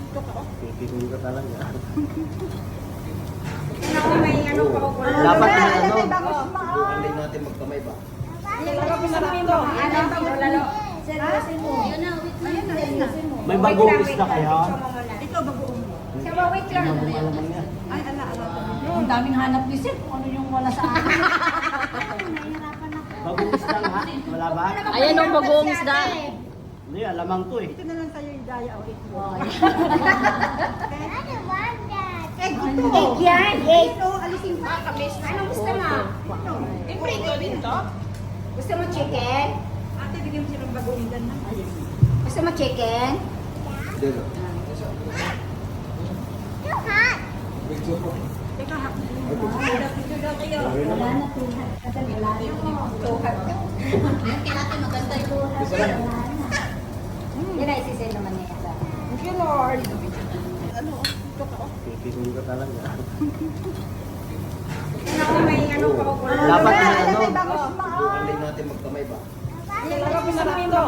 Pipigil ka talaga. Ako may ano pa ako. Dapat na ano. Subukan din natin magkamay ba? Lalo. Seryosin mo. Ayun na, wait lang. Seryosin mo. May bagong isda kaya? Ikaw bagoong. Siya ba, wait lang. Malaman niya. Ay, ala. Ang daming hanap ni Sir. Kung ano yung wala sa akin. Nahihirapan ako. Bagong isda nga. Wala ba? Ayan ang bagong isda. Hindi, alamang to eh. Ito na lang sa'yo yung daya o ito. Egg ito. Egg yan. Egg. Ito, alisin mo. Kamis. Anong gusto mo? Prito din to. Gusto mo chicken? Ate, bigyan mo siya ng bagoong dan na. Gusto mo chicken? Dito. Medyo po. Teka, hap na lang. Picture daw kayo. Wala na tuhad. Kasi wala na tuhad. Yung kinatay maganda yung tuhad. Isa lang. Wala na. Yan na isisend naman niya sa akin. Thank you, Lord. Ano? Ito ka. Pipigil ka talaga. Ako may ano pa ako. Dapat na ano. Subukan din natin magkamay ba? Lalo ko sa ito.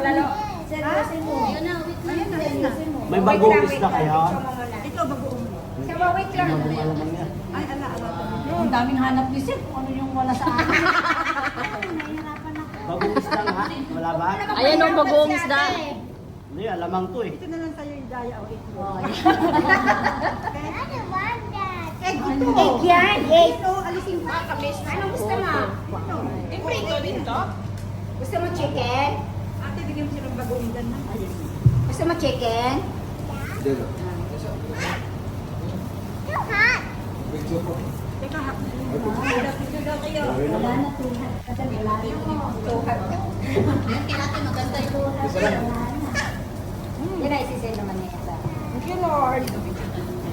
Lalo. Seryosin mo. Ayun na, wait lang. Seryosin mo. May bagong isda kaya? Ikaw bagoong. Siya ba, wait lang. Malaman niya. Ay, ala. Ang daming hanap ni Sir. Kung ano yung wala sa akin. Nahihirapan ako. Bagong isda nga. Wala ba? Ayan ang bagong isda. Hindi, alamang to eh. Ito na lang sa'yo yung daya o ito. Egg Egg ito. Egg yan. Egg. Ito, alisin mo. Kamis. Anong gusto mo? Prito din to. Gusto mo chicken? Ate, bigyan mo siya ng bagoong dan na. Gusto mo chicken? Dito. Medyo po. Teka, hap na lang. Picture daw kayo. Wala na tuhad. Kasi wala na tuhad. Yung kinatay maganda yung tuhad. Isa lang. Wala na. Yan na isisend naman niya sa akin. Thank you, Lord.